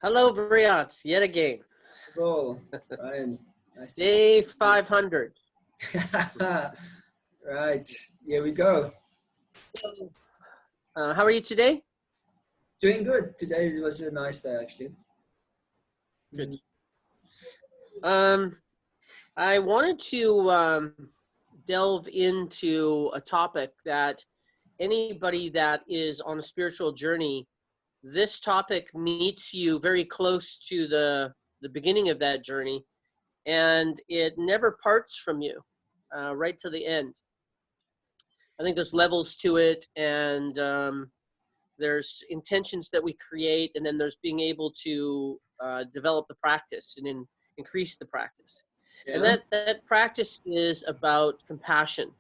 Hello, Briat, yet again. Hello, Ryan. Nice to see Day 500. you. Right, here we go. How are you today? Doing good. Today was a nice day, actually. Good. I wanted to delve into a topic that anybody that is on a spiritual journey, this topic meets you very close to the beginning of that journey, and it never parts from you right to the end. I think there's levels to it, and there's intentions that we create, and then there's being able to develop the practice and increase the practice. Yeah. And that practice is about compassion.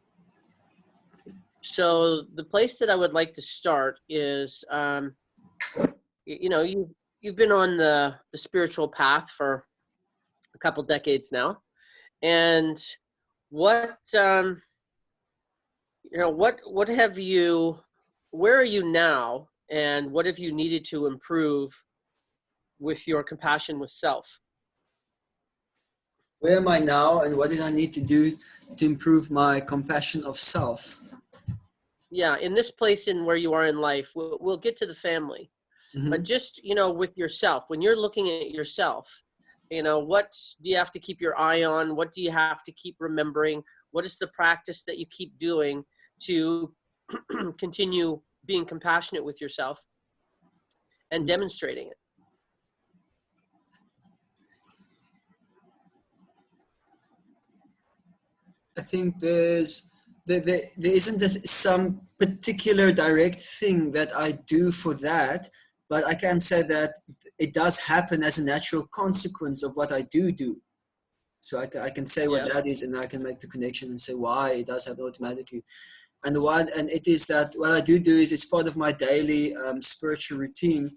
So the place that I would like to start is, you've been on the spiritual path for a couple decades now, and what have you? Where are you now, and what have you needed to improve with your compassion with self? Where am I now, and what did I need to do to improve my compassion of self? Yeah, in this place in where you are in life, we'll get to the family, but just, with yourself, when you're looking at yourself, what do you have to keep your eye on? What do you have to keep remembering? What is the practice that you keep doing to continue being compassionate with yourself and demonstrating it? I think there isn't some particular direct thing that I do for that, but I can say that it does happen as a natural consequence of what I do. So I can say what that is, and I can make the connection and say why it does happen automatically. And it is that what I do is it's part of my daily spiritual routine,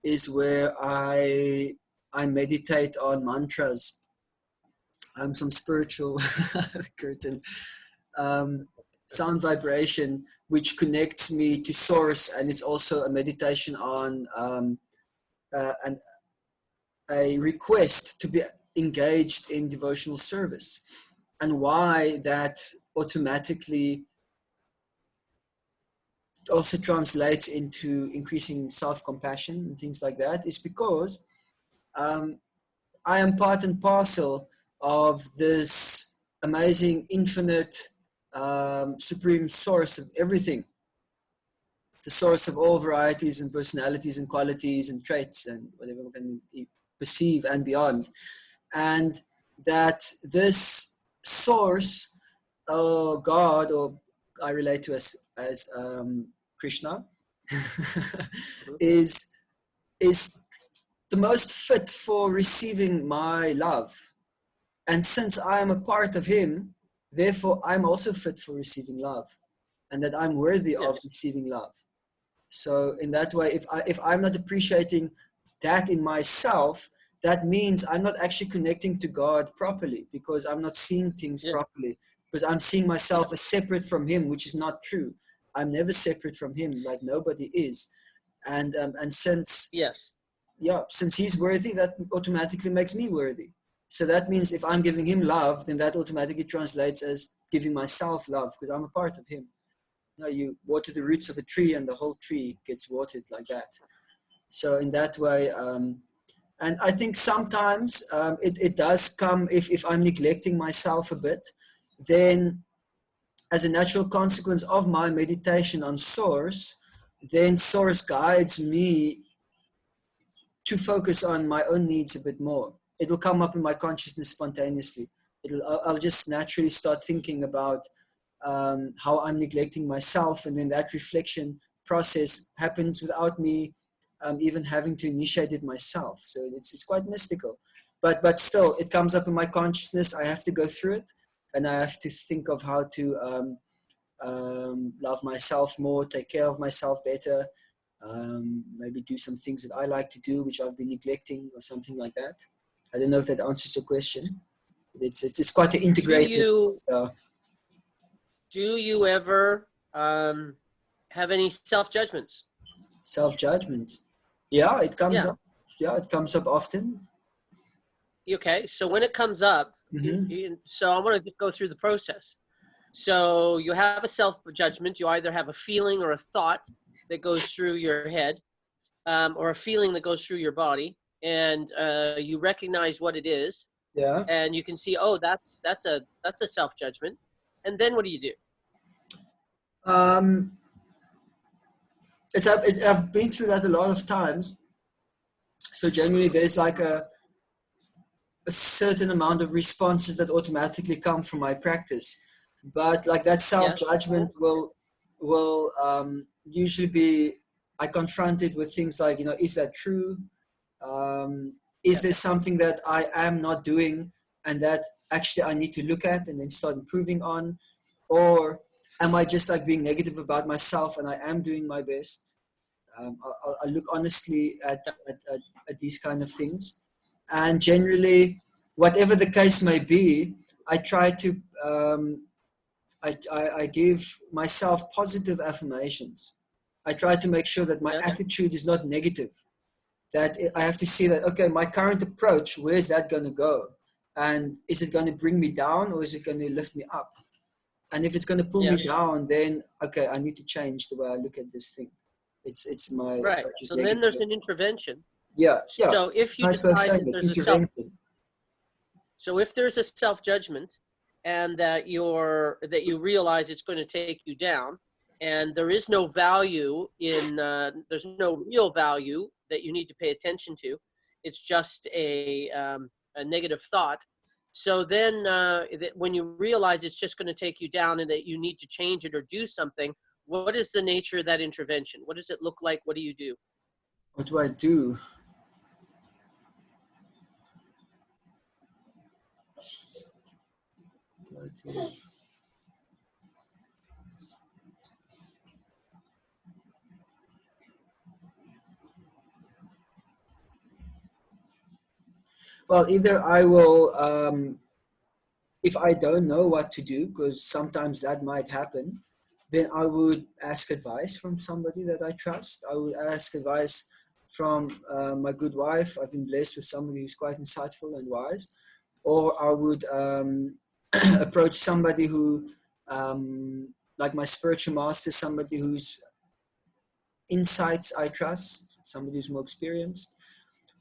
is where I meditate on mantras. Some spiritual curtain sound vibration which connects me to source, and it's also a meditation on a request to be engaged in devotional service. And why that automatically also translates into increasing self-compassion and things like that is because I am part and parcel of this amazing, infinite, supreme source of everything. The source of all varieties and personalities and qualities and traits and whatever we can perceive and beyond. And that this source, or God, or I relate to as Krishna, is the most fit for receiving my love. And since I am a part of him, therefore I'm also fit for receiving love, and that I'm worthy of receiving love. So in that way, if I'm not appreciating that in myself, that means I'm not actually connecting to God properly, because I'm not seeing things properly, because I'm seeing myself as separate from him, which is not true. I'm never separate from him, like nobody is. And since since he's worthy, that automatically makes me worthy. So that means if I'm giving him love, then that automatically translates as giving myself love, because I'm a part of him. You water the roots of a tree and the whole tree gets watered like that. So in that way, and I think sometimes it does come if I'm neglecting myself a bit, then as a natural consequence of my meditation on source, then source guides me to focus on my own needs a bit more. It'll come up in my consciousness spontaneously. I'll just naturally start thinking about how I'm neglecting myself, and then that reflection process happens without me even having to initiate it myself. So it's quite mystical, but still it comes up in my consciousness. I have to go through it, and I have to think of how to love myself more, take care of myself better, maybe do some things that I like to do which I've been neglecting, or something like that. I don't know if that answers your question. It's quite integrated. Do you ever um, have any self-judgments? Self-judgment. Yeah, it comes Yeah. up. Yeah, it comes up often. Okay. So when it comes up, Mm-hmm. so I want to just go through the process. So you have a self-judgment. You either have a feeling or a thought that goes through your head, or a feeling that goes through your body, and you recognize what it is, Yeah. and you can see, oh, that's a self-judgment. And then what do you do? Um, I've been through that a lot of times. So generally, there's like a certain amount of responses that automatically come from my practice, but like that Yes. self-judgment will usually be, I confront it with things like, is that true? Is there Yes. something that I am not doing and that actually I need to look at and then start improving on? Or am I just like being negative about myself and I am doing my best? I look honestly at these kind of things. And generally, whatever the case may be, I try to, I give myself positive affirmations. I try to make sure that my Yes. attitude is not negative, that I have to see that, okay, my current approach, where's that going to go? And is it going to bring me down or is it going to lift me up? And if it's going to pull me Yes. down, then, okay, I need to change the way I look at this thing. It's my Right. approach is So then negative. there's an intervention. Yeah, yeah. So It's if a you nice way of decide saying that it, there's a self, intervention. so if there's a self-judgment, and that you realize it's going to take you down, and there is no value in, there's no real value that you need to pay attention to. It's just a negative thought. So then, when you realize it's just going to take you down and that you need to change it or do something, what is the nature of that intervention? What does it look like? What do you do? What do I do? Well, either I will, if I don't know what to do, because sometimes that might happen, then I would ask advice from somebody that I trust. I would ask advice from my good wife. I've been blessed with somebody who's quite insightful and wise. Or I would approach somebody who, like my spiritual master, somebody whose insights I trust, somebody who's more experienced.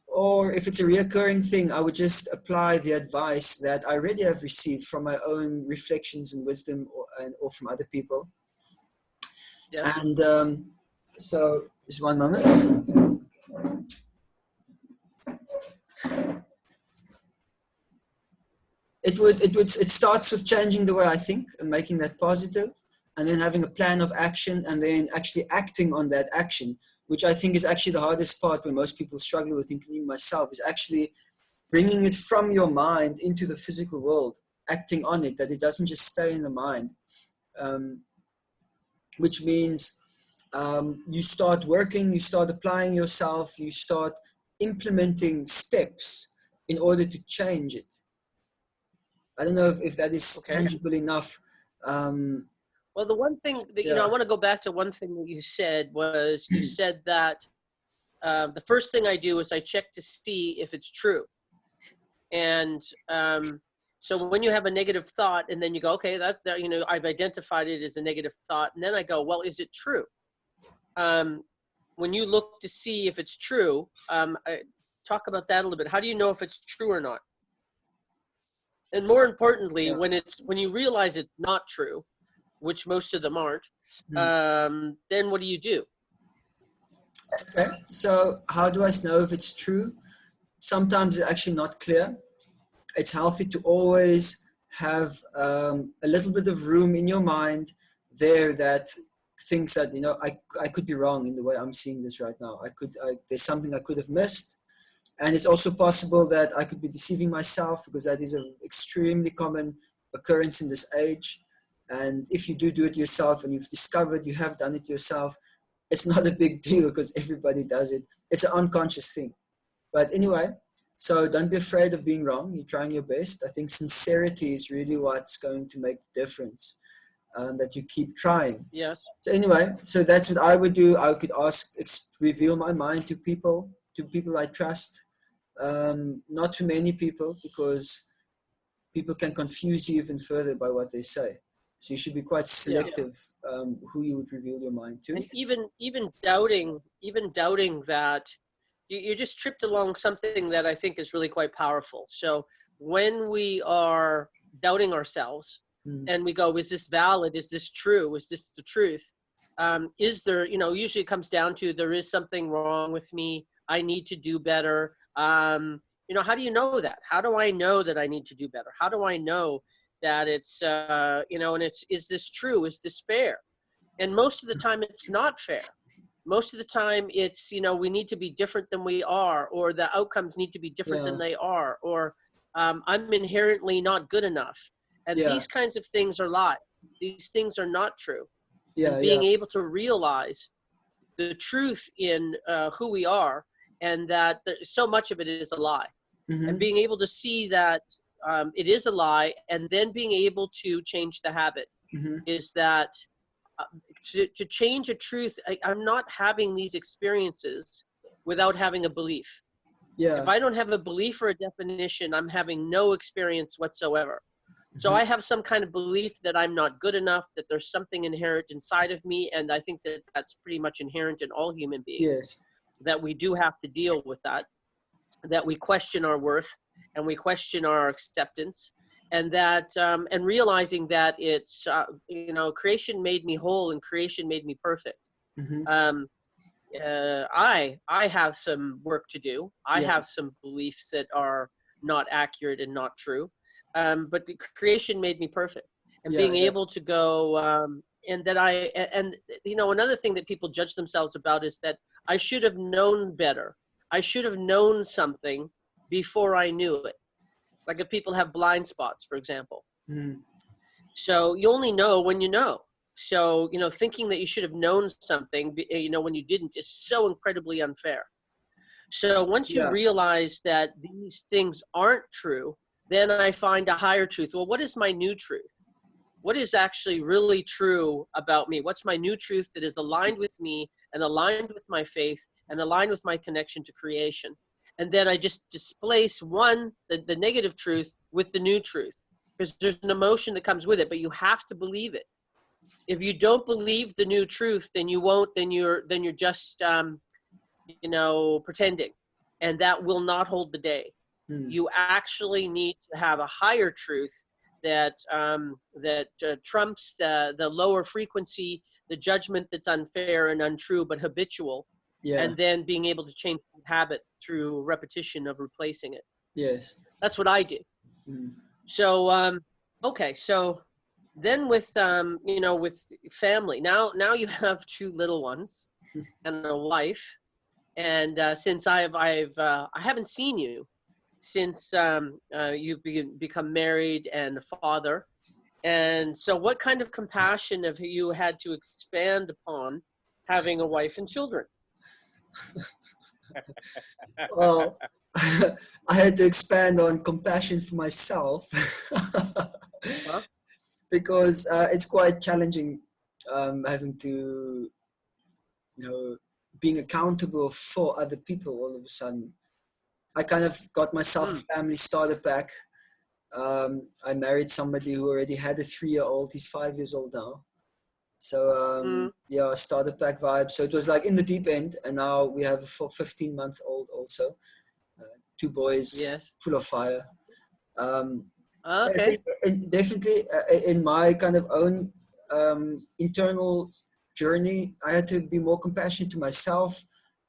Or if it's a reoccurring thing, I would just apply the advice that I already have received from my own reflections and wisdom, or from other people. Yes. And so, just one moment. It starts with changing the way I think and making that positive, and then having a plan of action, and then actually acting on that action, which I think is actually the hardest part, where most people struggle with, including myself, is actually bringing it from your mind into the physical world, acting on it, that it doesn't just stay in the mind, which means you start working, you start applying yourself, you start implementing steps in order to change it. I don't know if that is Okay. tangible enough. Well, the one thing that, Yeah. I want to go back to one thing that you said was, you said that the first thing I do is I check to see if it's true. And so when you have a negative thought and then you go, okay, that's there, I've identified it as a negative thought. And then I go, well, is it true? When you look to see if it's true, talk about that a little bit. How do you know if it's true or not? And more importantly, Yeah. when you realize it's not true, which most of them aren't, then what do you do? Okay. So how do I know if it's true? Sometimes it's actually not clear. It's healthy to always have a little bit of room in your mind there that thinks that, I could be wrong in the way I'm seeing this right now. There's something I could have missed. And it's also possible that I could be deceiving myself, because that is an extremely common occurrence in this age. And if you do it yourself and you've discovered you have done it yourself, it's not a big deal, because everybody does it. It's an unconscious thing. But anyway, so don't be afraid of being wrong. You're trying your best. I think sincerity is really what's going to make the difference. that you keep trying. Yes. So anyway, so that's what I would do. I could reveal my mind to people I trust. Not too many people, because people can confuse you even further by what they say. So you should be quite selective who you would reveal your mind to. And even doubting that, you just tripped along something that I think is really quite powerful. So when we are doubting ourselves and we go, is this valid? Is this true? Is this the truth? Is there, usually it comes down to, there is something wrong with me. I need to do better. How do you know that? How do I know that I need to do better? How do I know that it's, and is this true? Is this fair? And most of the time it's not fair. Most of the time it's, we need to be different than we are, or the outcomes need to be different than they are, or I'm inherently not good enough. And these kinds of things are lies. These things are not true. And being able to realize the truth in who we are, and that so much of it is a lie. And being able to see that it is a lie, and then being able to change the habit is that to change a truth, I'm not having these experiences without having a belief. If I don't have a belief or a definition, I'm having no experience whatsoever. So I have some kind of belief that I'm not good enough, that there's something inherent inside of me, and I think that that's pretty much inherent in all human beings, that we do have to deal with that we question our worth and we question our acceptance, and that and realizing that it's creation made me whole and creation made me perfect. I have some work to do. I have some beliefs that are not accurate and not true, but creation made me perfect. And being able to go and that another thing that people judge themselves about is that I should have known better. I should have known something before I knew it. Like if people have blind spots, for example. So you only know when you know. So, thinking that you should have known something, when you didn't, is so incredibly unfair. So once you realize that these things aren't true, then I find a higher truth. Well, what is my new truth? What is actually really true about me? What's my new truth that is aligned with me and aligned with my faith and aligned with my connection to creation? And then I just displace the negative truth with the new truth, because there's an emotion that comes with it, but you have to believe it. If you don't believe the new truth, then you won't, then you're just, pretending, and that will not hold the day. You actually need to have a higher truth that trumps the lower frequency, the judgment that's unfair and untrue but habitual, and then being able to change the habit through repetition of replacing it. That's what I do. So okay, so then with with family, now you have two little ones and a wife, and since I haven't seen you since you've become married and a father. And so what kind of compassion have you had to expand upon having a wife and children? Well, I had to expand on compassion for myself because it's quite challenging having to, being accountable for other people all of a sudden. I kind of got myself a family starter pack. I married somebody who already had a 3-year-old. He's 5 years old now. So starter pack vibe. So it was like in the deep end, and now we have a 15-month-old also. 2 boys, full of fire. Okay. Definitely in my kind of own internal journey, I had to be more compassionate to myself.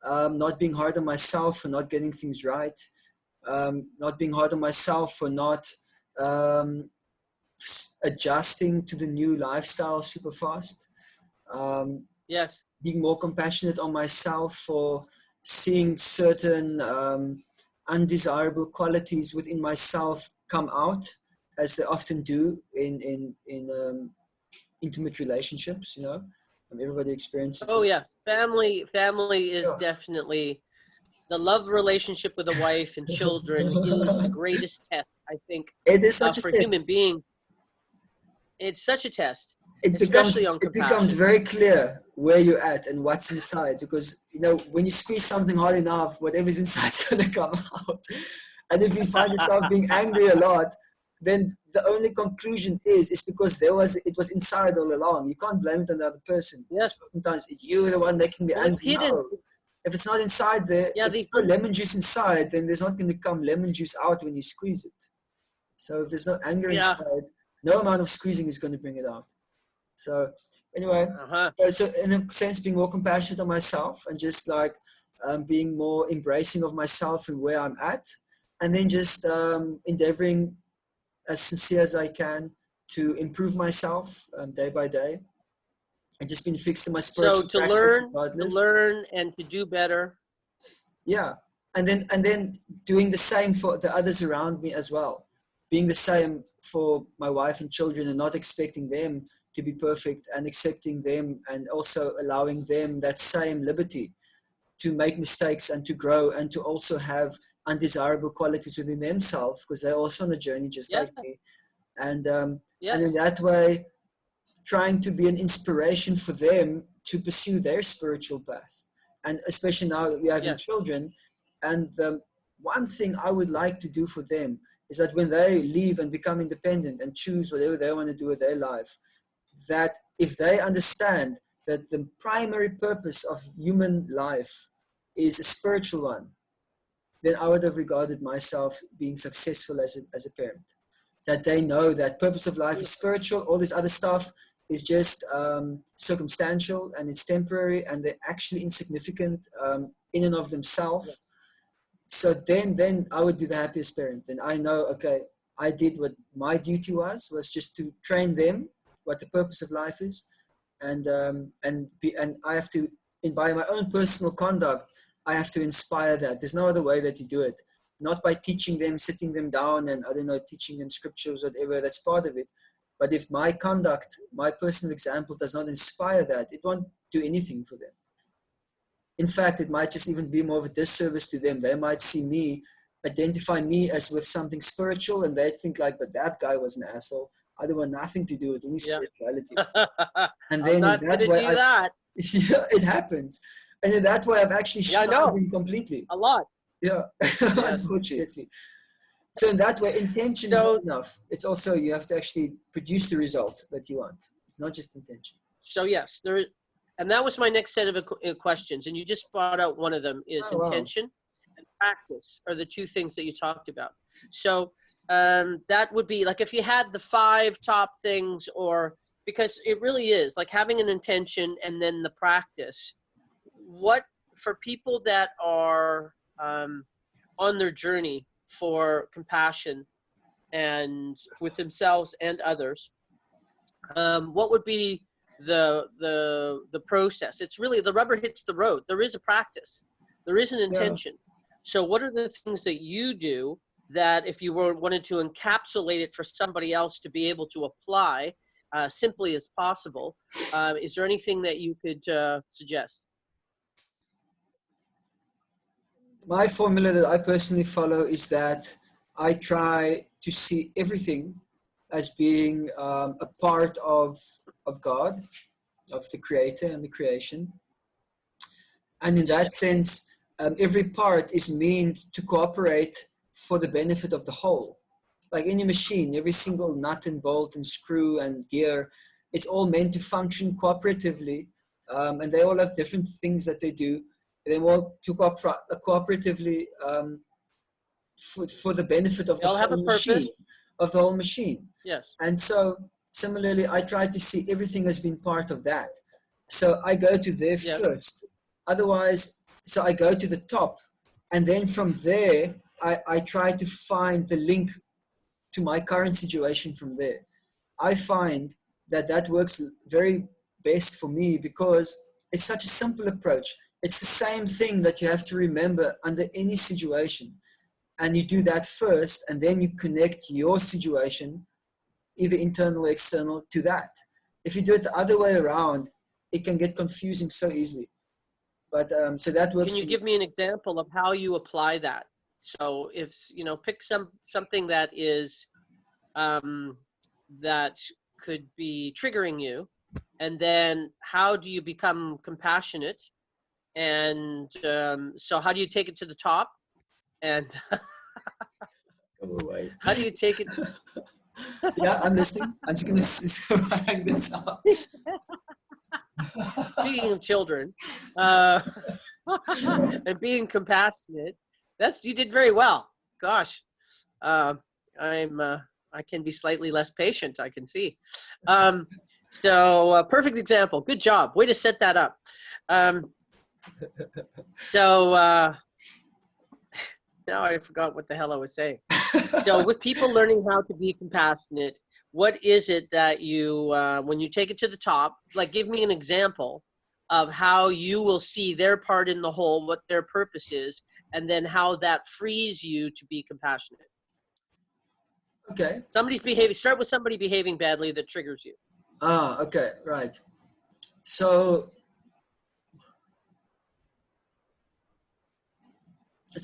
Not being hard on myself for not getting things right, not being hard on myself for not adjusting to the new lifestyle super fast. Being more compassionate on myself for seeing certain undesirable qualities within myself come out, as they often do in intimate relationships, everybody experiences. Oh yeah, family is definitely, the love relationship with a wife and children is the greatest test, I think. It is such for a test. human beings. It's such a test. especially on it becomes compassion. very clear where you're at and what's inside, because when you squeeze something hard enough, whatever's inside is going to come out. And if you find yourself being angry a lot, then the only conclusion is because it was inside all along. You can't blame it on the other person. Yes. Sometimes it's you the one making me Well, it's angry. hidden. No. If it's not inside there, Yeah, if there's no lemon juice inside, then there's not going to come lemon juice out when you squeeze it. So if there's no anger yeah. inside, no amount of squeezing is going to bring it out. So anyway, so in a sense, being more compassionate on myself and just like being more embracing of myself and where I'm at, and then just endeavoring as sincere as I can to improve myself day by day, and just being fixed in my spiritual So to practice learn, regardless. and to do better. Yeah, and then doing the same for the others around me as well, being the same for my wife and children, and not expecting them to be perfect, and accepting them, and also allowing them that same liberty to make mistakes and to grow, and to also have undesirable qualities within themselves, because they're also on a journey just Yeah. like me. And Yes. and in that way, trying to be an inspiration for them to pursue their spiritual path. And especially now that we're having Yes. children, and the one thing I would like to do for them is that when they leave and become independent and choose whatever they want to do with their life, that if they understand that the primary purpose of human life is a spiritual one, then I would have regarded myself being successful as a parent. That they know that purpose of life is spiritual, all this other stuff is just circumstantial, and it's temporary, and they're actually insignificant in and of themselves. Yes. So then I would be the happiest parent. Then I know, okay, I did what my duty was just to train them what the purpose of life is, and I have to, by my own personal conduct, I have to inspire that. There's no other way that you do it. Not by teaching them, sitting them down, and I don't know, teaching them scriptures, whatever. That's part of it. But if my conduct, my personal example, does not inspire that, it won't do anything for them. In fact, it might just even be more of a disservice to them. They might see me, identify me as with something spiritual, and they think like, but that guy was an asshole. I don't want nothing to do with any spirituality. And then I'm not in that gonna way, do that. yeah, it happens. And in that way, I've actually shut them completely. A lot. Yeah, Yes. unfortunately. So in that way, intention is not enough. It's also, you have to actually produce the result that you want. It's not just intention. So yes, there is, and that was my next set of questions. And you just brought out one of them is intention and practice are the two things that you talked about. So that would be like if you had the 5 top things, or because it really is like having an intention and then the practice. What for people that are on their journey for compassion and with themselves and others, what would be the process? It's really the rubber hits the road. There is a practice, there is an intention. So what are the things that you do that if you wanted to encapsulate it for somebody else to be able to apply simply as possible, is there anything that you could suggest? My formula that I personally follow is that I try to see everything as being a part of God, of the Creator and the creation. And in that sense, every part is meant to cooperate for the benefit of the whole. Like any machine, every single nut and bolt and screw and gear, it's all meant to function cooperatively. And they all have different things that they do. They want to cooperatively for the benefit of the whole machine, Yes. And so similarly, I try to see everything as being part of that. So I go to there first. Otherwise, so I go to the top, and then from there, I try to find the link to my current situation from there. I find that works very best for me because it's such a simple approach. It's the same thing that you have to remember under any situation. And you do that first, and then you connect your situation, either internal or external, to that. If you do it the other way around, it can get confusing so easily. But so that works. Can you give me an example of how you apply that? So if, pick something that is, that could be triggering you, And then how do you become compassionate? And so how do you take it to the top? And Go away. how do you take it? Yeah, I'm listening. I'm just going to hang this up. Speaking of children, and being compassionate, you did very well. Gosh, I can be slightly less patient, I can see. So perfect example. Good job. Way to set that up. Now I forgot what the hell I was saying. So with people learning how to be compassionate, what is it that you, when you take it to the top, like give me an example of how you will see their part in the whole, what their purpose is, and then how that frees you to be compassionate. Okay. Start with somebody behaving badly that triggers you. Okay, right. So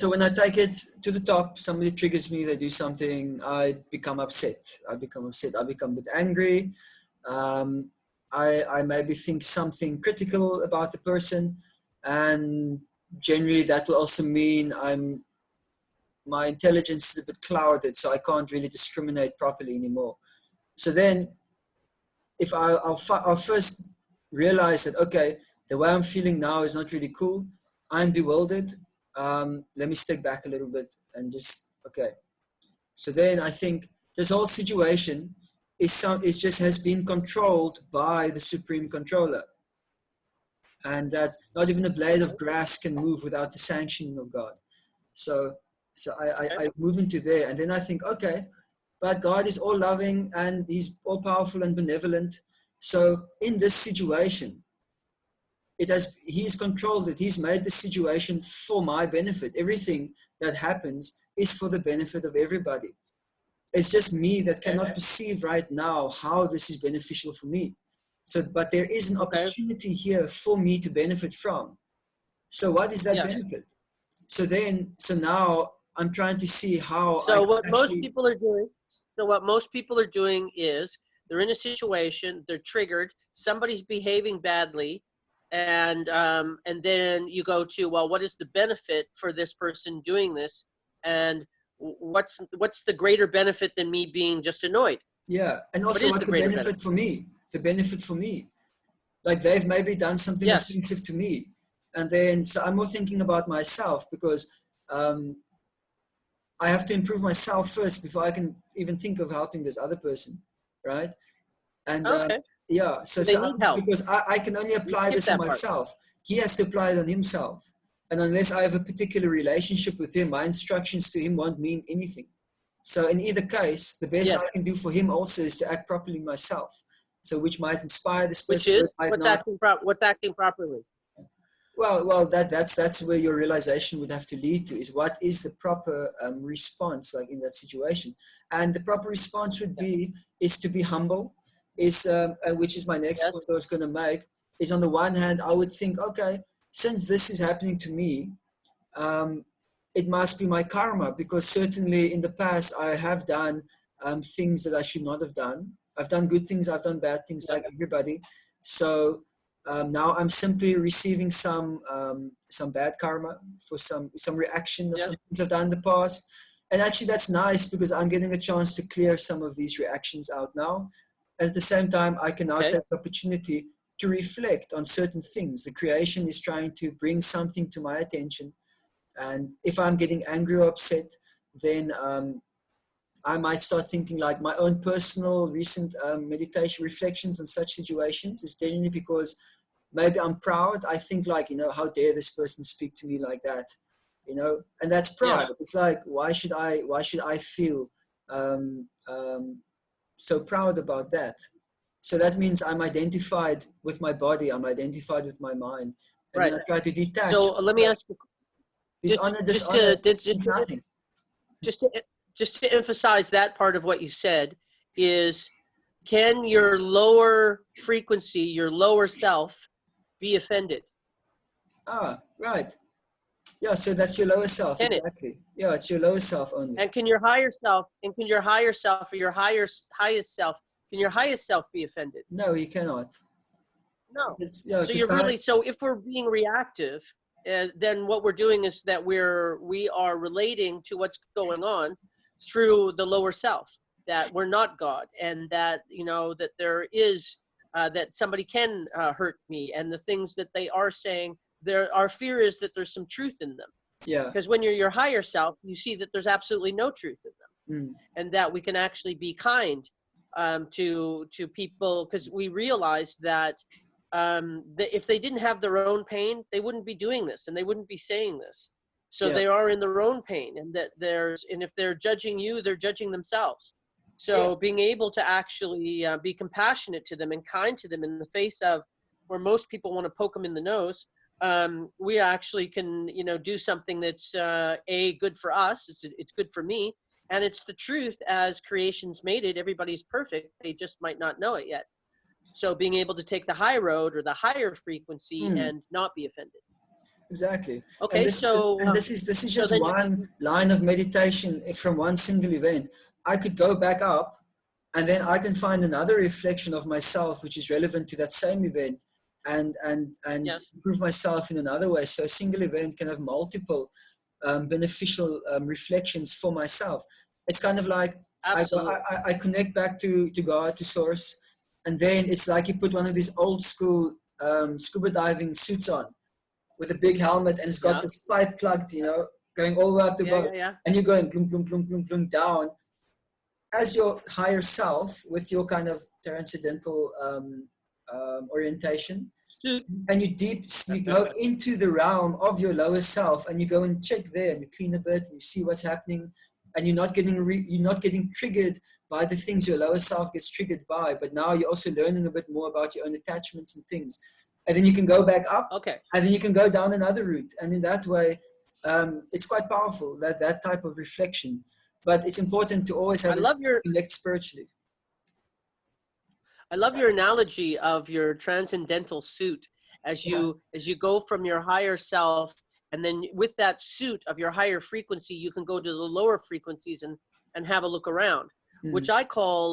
when I take it to the top, somebody triggers me, they do something, I become upset. I become a bit angry. I maybe think something critical about the person, and generally that will also mean my intelligence is a bit clouded, so I can't really discriminate properly anymore. So then if I'll first realize that, okay, the way I'm feeling now is not really cool. I'm bewildered. Let me step back a little bit and just, okay. So then I think this whole situation just has been controlled by the supreme controller. And that not even a blade of grass can move without the sanctioning of God. So I move into there, and then I think, okay, but God is all loving and he's all powerful and benevolent. So in this situation, he's controlled it. He's made the situation for my benefit. Everything that happens is for the benefit of everybody. It's just me that cannot perceive right now how this is beneficial for me. So, but there is an opportunity here for me to benefit from. So what is that benefit? So now I'm trying to see how. So what most people are doing is they're in a situation, they're triggered, somebody's behaving badly, and then you go to, well, what is the benefit for this person doing this, and what's the greater benefit than me being just annoyed? Yeah, and also what's the benefit for me? The benefit for me, like they've maybe done something offensive to me, and then so I'm more thinking about myself, because I have to improve myself first before I can even think of helping this other person, right? And yeah, so because I can only apply this on myself. He has to apply it on himself. And unless I have a particular relationship with him, my instructions to him won't mean anything. So in either case, the best I can do for him also is to act properly myself. So which might inspire this person. Which is, what's acting properly? Well, that's where your realization would have to lead to, is what is the proper response, like in that situation. And the proper response would be, is to be humble, which is my next point I was going to make, is on the one hand, I would think, okay, since this is happening to me, it must be my karma, because certainly in the past I have done things that I should not have done. I've done good things, I've done bad things, like everybody. So now I'm simply receiving some bad karma for some reaction of some things I've done in the past. And actually that's nice, because I'm getting a chance to clear some of these reactions out now. At the same time, I can now take the opportunity to reflect on certain things. The creation is trying to bring something to my attention. And if I'm getting angry or upset, then I might start thinking, like, my own personal recent meditation reflections on such situations is genuinely because maybe I'm proud. I think, like, how dare this person speak to me like that, and that's pride. It's like, why should I feel so proud about that? So that means I'm identified with my body, I'm identified with my mind, and then I try to detach. So let me ask you, nothing. Just to emphasize that part of what you said is, can your lower frequency, your lower self, be offended? Right. Yeah, so that's your lower self. Can exactly. Yeah, it's your lower self only. And can your higher self, or your highest self, can your highest self be offended? No, he cannot. No. Yeah, So you're really, so if we're being reactive, then what we're doing is that we are relating to what's going on through the lower self, that we're not God, and that, you know, that there is, that somebody can hurt me, and the things that they are saying, our fear is that there's some truth in them. yeah, Because when you're your higher self, you see that there's absolutely no truth in them, and that we can actually be kind to people, because we realize that if they didn't have their own pain, they wouldn't be doing this and they wouldn't be saying this. So yeah, they are in their own pain, and that and if they're judging you, they're judging themselves. yeah, So being able to actually be compassionate to them and kind to them in the face of where most people want to poke them in the nose, we actually can, you know, do something that's good for us. It's good for me, and it's the truth as creation's made it. Everybody's perfect. They just might not know it yet. So being able to take the high road or the higher frequency and not be offended. exactly. Okay, so And this is so just then you, one line of meditation from one single event. I could go back up, and then I can find another reflection of myself which is relevant to that same event, and yes, improve myself in another way. So a single event can have multiple beneficial reflections for myself. It's kind of like absolutely. I connect back to God, to source, and then it's like you put one of these old school scuba diving suits on with a big helmet, and it's got Yeah, this pipe plugged, going all the way up the yeah, boat, yeah, yeah. and you're going plum, plum, plum, plum, plum, down as your higher self with your kind of transcendental orientation. Suit. And you go into the realm of your lower self, and you go and check there, and you clean a bit, and you see what's happening, and you're not getting triggered by the things your lower self gets triggered by, but now you're also learning a bit more about your own attachments and things, and then you can go back up, Okay, and then you can go down another route, and in that way, it's quite powerful, that type of reflection. But it's important to always I have it love your connect spiritually. I love your analogy of your transcendental suit Yeah. as you go from your higher self, and then with that suit of your higher frequency, you can go to the lower frequencies and have a look around, which I call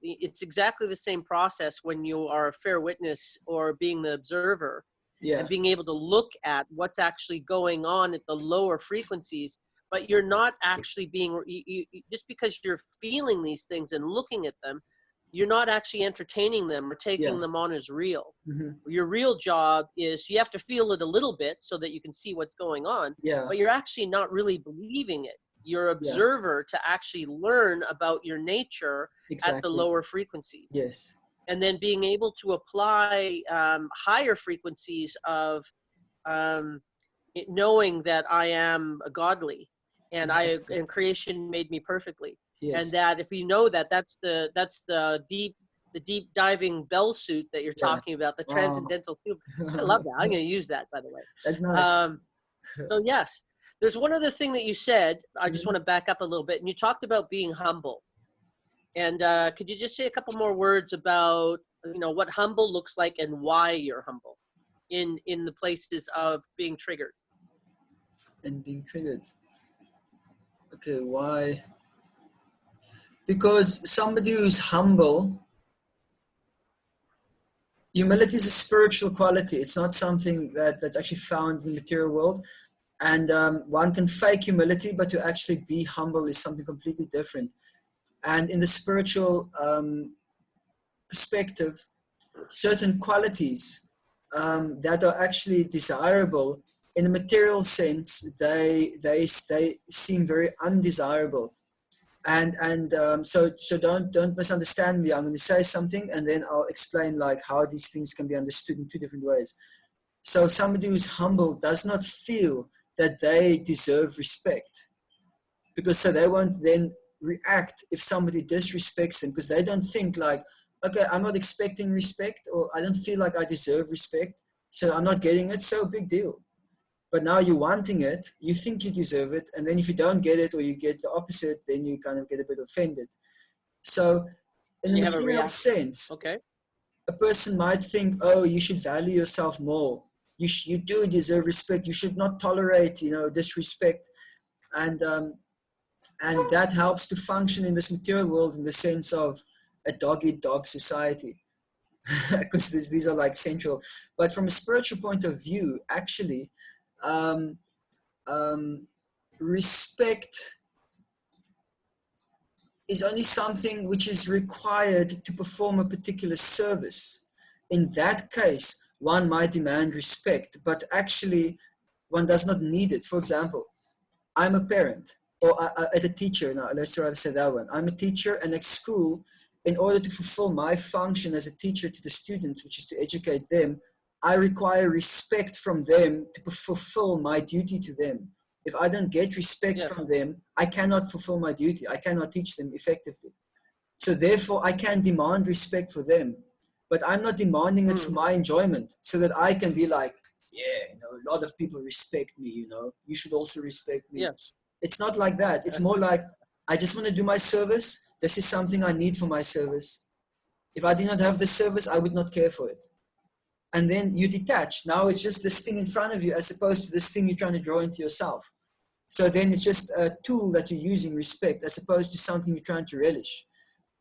it's exactly the same process when you are a fair witness or being the observer, Yeah. and being able to look at what's actually going on at the lower frequencies. But you're not actually being just because you're feeling these things and looking at them, you're not actually entertaining them or taking Yeah. them on as real. Hmm. Your real job is you have to feel it a little bit so that you can see what's going on, Yeah. but you're actually not really believing it. You're Yeah. observer to actually learn about your nature at the Exactly. lower frequencies, Yes. and then being able to apply higher frequencies of um, knowing that I am godly, and Exactly. and creation made me perfectly, and Yes. that if you know that, that's the deep diving bell suit that you're Yeah. talking about, the Wow. transcendental suit. I love that. I'm going to use that, by the way. That's nice. Um, so yes, there's one other thing that you said. I just want to back up a little bit, and you talked about being humble. And could you just say a couple more words about, you know, what humble looks like and why you're humble in the places of being triggered? And being triggered. Okay, why? Because somebody who's humble, humility is a spiritual quality. It's not something that's actually found in the material world. And one can fake humility, but to actually be humble is something completely different. And in the spiritual perspective, certain qualities that are actually desirable in a material sense, they seem very undesirable. So don't misunderstand me. I'm going to say something, and then I'll explain like how these things can be understood in two different ways. So somebody who's humble does not feel that they deserve respect, because so they won't then react if somebody disrespects them, because they don't think like, okay, I'm not expecting respect, or I don't feel like I deserve respect, so I'm not getting it, so big deal. But now you're wanting it, you think you deserve it, and then if you don't get it or you get the opposite, then you kind of get a bit offended. So in And the you have a material reaction. sense, Okay. a person might think, oh, you should value yourself more. You do deserve respect. You should not tolerate, disrespect. And and that helps to function in this material world in the sense of a dog-eat-dog society. because these are like central. But from a spiritual point of view, actually, um, respect is only something which is required to perform a particular service. In that case, one might demand respect, but actually one does not need it. For example, I'm a parent or at a teacher. Now, let's rather say that one. I'm a teacher, and at school, in order to fulfill my function as a teacher to the students, which is to educate them, I require respect from them to fulfill my duty to them. If I don't get respect Yes. from them, I cannot fulfill my duty. I cannot teach them effectively. So therefore, I can demand respect for them, but I'm not demanding it for my enjoyment so that I can be like, yeah, a lot of people respect me, you should also respect me. Yes. It's not like that. It's more like, I just want to do my service. This is something I need for my service. If I did not have the service, I would not care for it. And then you detach. Now it's just this thing in front of you as opposed to this thing you're trying to draw into yourself. So then it's just a tool that you're using, respect, as opposed to something you're trying to relish.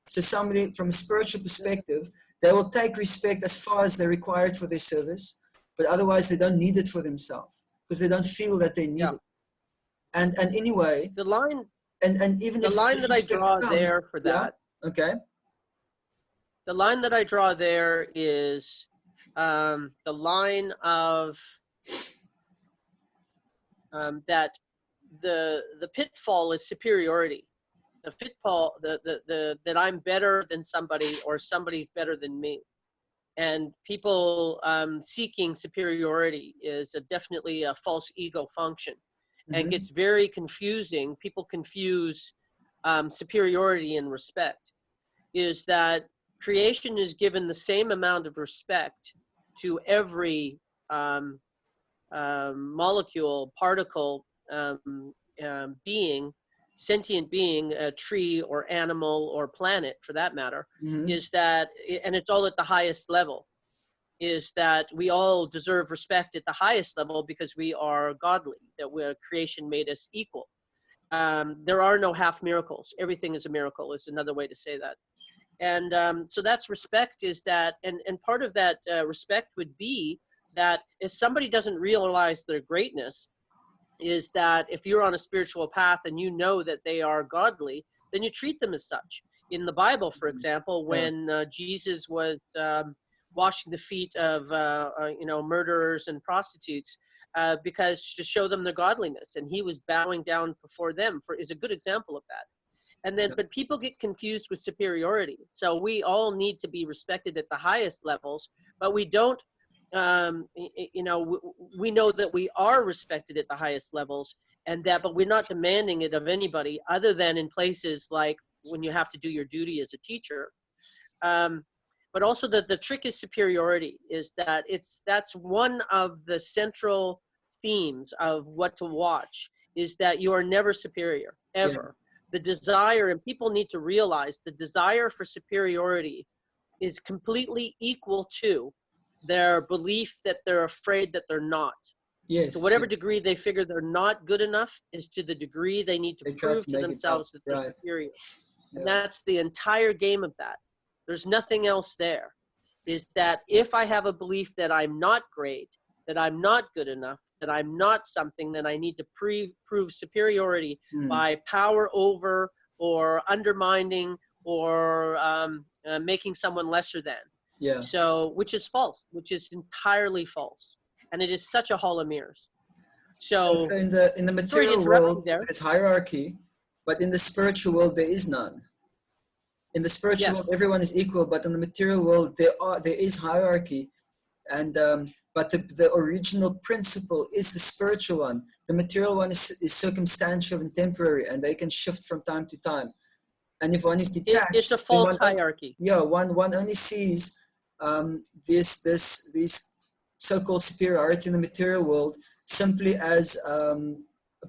So somebody from a spiritual perspective, they will take respect as far as they're required for their service, but otherwise they don't need it for themselves because they don't feel that they need it. And anyway, The line, and even the if line that I respect draw comes, there for that, okay, the line that I draw there is the line of that the pitfall is superiority. The pitfall, that I'm better than somebody or somebody's better than me. And people seeking superiority is definitely a false ego function, and gets very confusing. People confuse superiority and respect. Is that creation is given the same amount of respect to every molecule, particle, being, sentient being, a tree or animal or planet for that matter, is that, and it's all at the highest level, is that we all deserve respect at the highest level because we are godly, that creation made us equal. There are no half miracles. Everything is a miracle is another way to say that. And so that's respect, is that, and part of that respect would be that if somebody doesn't realize their greatness, is that if you're on a spiritual path and you know that they are godly, then you treat them as such. In the Bible, for example, when Jesus was washing the feet of murderers and prostitutes, because to show them their godliness, and he was bowing down before them, is a good example of that. And then, but people get confused with superiority. So we all need to be respected at the highest levels, but we don't. We know that we are respected at the highest levels, but we're not demanding it of anybody other than in places like when you have to do your duty as a teacher. But also the trick is superiority, is that that's one of the central themes of what to watch, is that you are never superior, ever. The desire, and people need to realize the desire for superiority is completely equal to their belief that they're afraid that they're not. Yes. To whatever degree they figure they're not good enough is to the degree they need to prove to themselves that they're superior. And that's the entire game of that. There's nothing else there. Is that if I have a belief that I'm not great, that I'm not good enough, that I'm not something, then I need to prove superiority by power over or undermining or making someone lesser than. Yeah. So, which is false, which is entirely false, and it is such a hall of mirrors. So in the material world, there's hierarchy, but in the spiritual world, there is none. In the spiritual world, everyone is equal, but in the material world, there is hierarchy, and but the original principle is the spiritual one. The material one is circumstantial and temporary, and they can shift from time to time. And if one is detached, it's a false hierarchy. One only sees this so-called superiority in the material world simply as a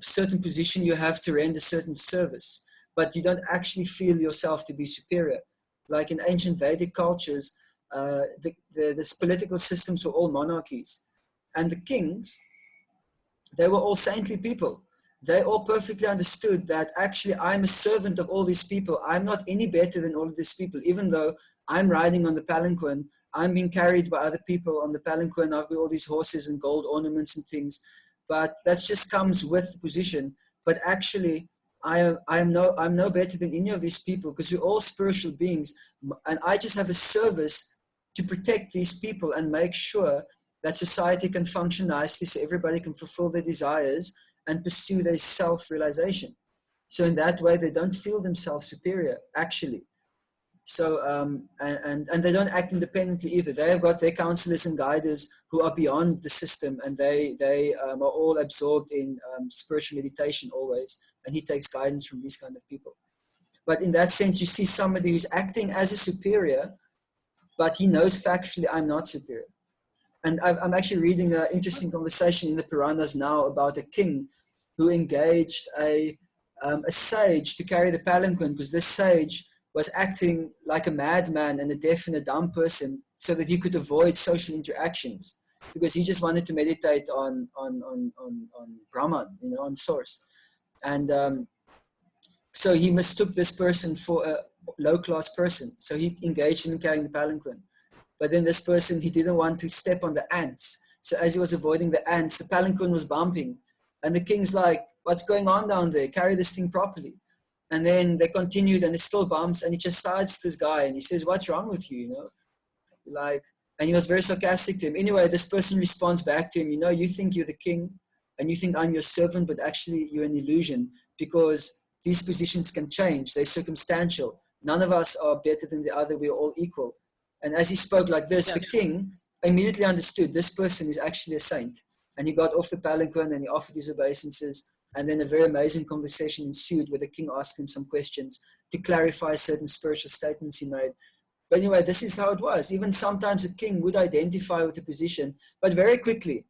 certain position you have to render certain service, but you don't actually feel yourself to be superior. Like in ancient Vedic cultures, the political systems were all monarchies, and the kings, they were all saintly people. They all perfectly understood that actually I'm a servant of all these people. I'm not any better than all of these people, even though I'm riding on the palanquin I'm being carried by other people on the palanquin. I've got all these horses and gold ornaments and things, but that just comes with the position. But actually, I'm no better than any of these people, because we're all spiritual beings, and I just have a service to protect these people and make sure that society can function nicely, so everybody can fulfill their desires and pursue their self-realization. So in that way, they don't feel themselves superior, actually. So and they don't act independently either. They have got their counselors and guiders who are beyond the system, and they are all absorbed in spiritual meditation always, and he takes guidance from these kind of people. But in that sense, you see somebody who's acting as a superior, but he knows factually, I'm not superior. And I'm actually reading an interesting conversation in the Puranas now about a king who engaged a sage to carry the palanquin, because this sage was acting like a madman and a deaf and a dumb person, so that he could avoid social interactions, because he just wanted to meditate on Brahman, on source. And so he mistook this person for a low-class person. So he engaged in carrying the palanquin. But then this person, he didn't want to step on the ants. So as he was avoiding the ants, the palanquin was bumping. And the king's like, what's going on down there? Carry this thing properly. And then they continued, and it still bumps. And he chastises this guy, and he says, what's wrong with you, And he was very sarcastic to him. Anyway, this person responds back to him, you think you're the king, and you think I'm your servant, but actually you're an illusion, because these positions can change. They're circumstantial. None of us are better than the other. We're all equal. And as he spoke like this, the king immediately understood this person is actually a saint. And he got off the palanquin and he offered his obeisances. And then a very amazing conversation ensued, where the king asked him some questions to clarify certain spiritual statements he made. But anyway, this is how it was. Even sometimes a king would identify with the position, but very quickly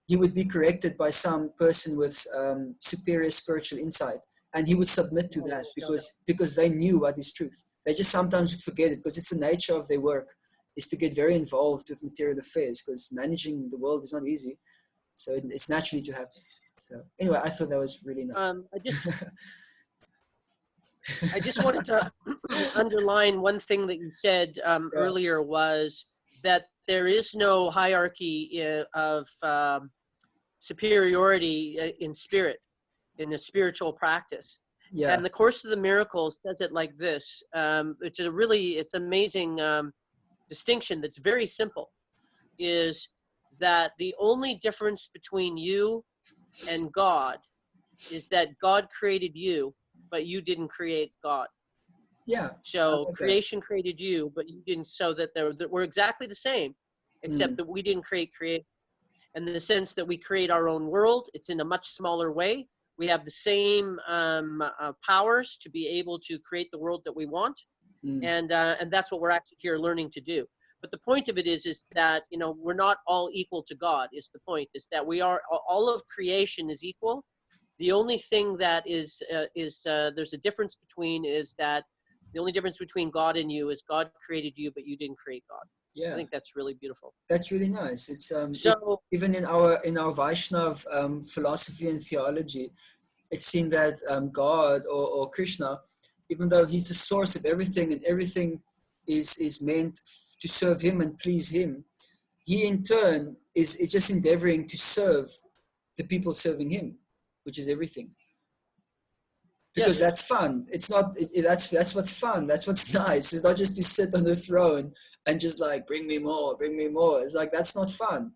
he would be corrected by some person with superior spiritual insight. And he would submit to that because they knew what is truth. They just sometimes would forget it, because it's the nature of their work is to get very involved with material affairs, because managing the world is not easy. So it's naturally to happen. So anyway, I thought that was really nice. I just wanted to underline one thing that you said earlier, was that there is no hierarchy of superiority in spirit, in a spiritual practice. Yeah. And the Course of the Miracles says it like this, which is it's amazing distinction that's very simple, is that the only difference between you and God is that God created you, but you didn't create God. Yeah. So creation created you, but you didn't, so that we're exactly the same, except that we didn't create. And in the sense that we create our own world, it's in a much smaller way. We have the same powers to be able to create the world that we want. And that's what we're actually here learning to do. But the point of it is that, we're not all equal to God, is the point, is that we are, all of creation is equal. The only thing that is there's a difference between, is that the only difference between God and you is God created you, but you didn't create God. Yeah. I think that's really beautiful. That's really nice. It's even in our Vaishnav philosophy and theology, it's seen that God or Krishna, even though he's the source of everything, and everything is meant to serve him and please him, he in turn is just endeavoring to serve the people serving him, which is everything. Because that's fun. It's not. That's what's fun. That's what's nice. It's not just to sit on the throne and just like bring me more, bring me more. It's like that's not fun.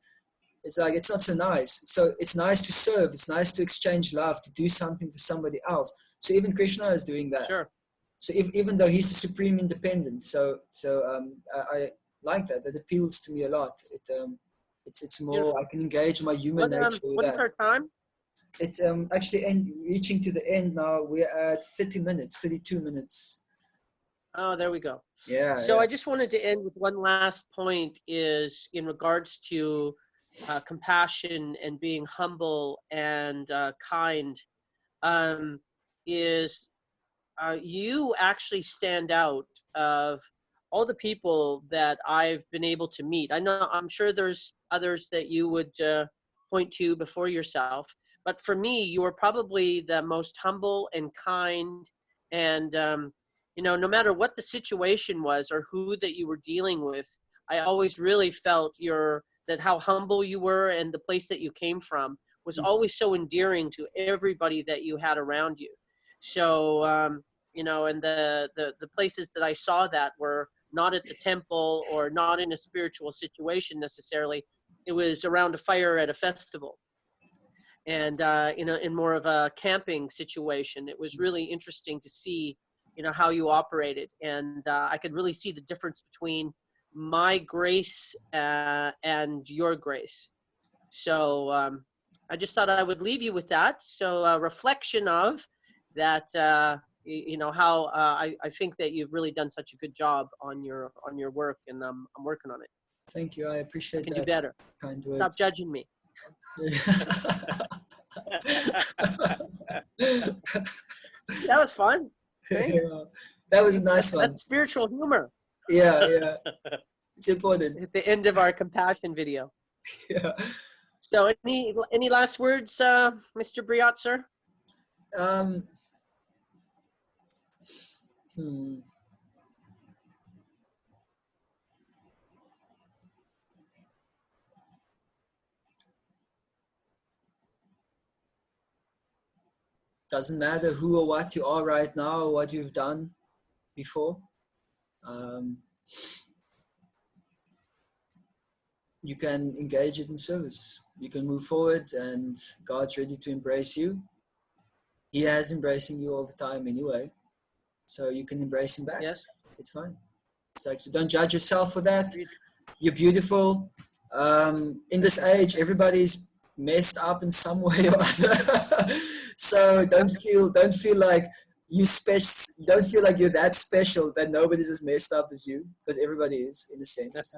It's like it's not so nice. So it's nice to serve. It's nice to exchange love, to do something for somebody else. So even Krishna is doing that. Sure. So even though he's the supreme independent, I like that. That appeals to me a lot. It's more. Beautiful. I can engage my human nature with that. What is our time? It's actually reaching to the end now. We're at 32 minutes. Oh, there we go. Yeah. So I just wanted to end with one last point, is in regards to compassion and being humble and kind, you actually stand out of all the people that I've been able to meet. I'm sure there's others that you would point to before yourself. But for me, you were probably the most humble and kind, and no matter what the situation was or who that you were dealing with, I always really felt that how humble you were, and the place that you came from was always so endearing to everybody that you had around you. So, you know, and the places that I saw that were not at the temple or not in a spiritual situation necessarily. It was around a fire at a festival, and you know, in more of a camping situation. It was really interesting to see, you know, how you operated, and I could really see the difference between my grace and your grace. So I just thought I would leave you with that. So a reflection of that, you know, how I think that you've really done such a good job on your work, and I'm working on it. Thank you. I I appreciate can that. do better. Kind Stop words. judging me. That was fun. Right? Yeah, that was a nice one. That's spiritual humor. Yeah, yeah. It's important. At the end of our compassion video. Yeah. So any last words, Mr. Briot, sir? Um, hmm. Doesn't matter who or what you are right now or what you've done before. You can engage it in service. You can move forward, and God's ready to embrace you. He has embracing you all the time anyway. So you can embrace him back. Yes. It's fine. It's like, so don't judge yourself for that. You're beautiful. In this age, everybody's messed up in some way or other. So don't feel like you special. Don't feel like you're that special that nobody's as messed up as you, because everybody is, in a sense.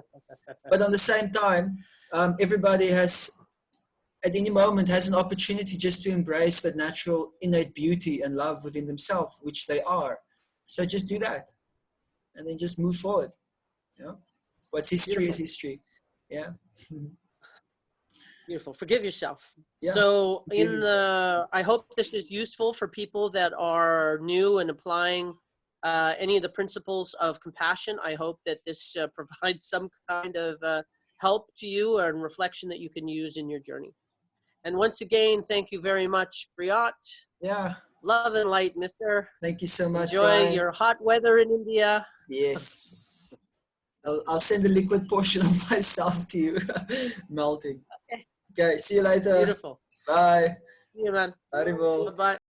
But on the same time, everybody has, at any moment, has an opportunity just to embrace that natural innate beauty and love within themselves, which they are. So just do that, and then just move forward. You know, what's history Beautiful. is history. Yeah. Beautiful. Forgive yourself. Yeah. So Forgive yourself. I hope this is useful for people that are new and applying any of the principles of compassion. I hope that this provides some kind of help to you and reflection that you can use in your journey. And once again, thank you very much, Briot. Yeah. Love and light, mister. Thank you so much, Enjoy Brian. your hot weather in India. Yes. I'll send the liquid portion of myself to you. Melting. Okay. See you later. Beautiful. Bye. See you, man. Arrival. Bye-bye.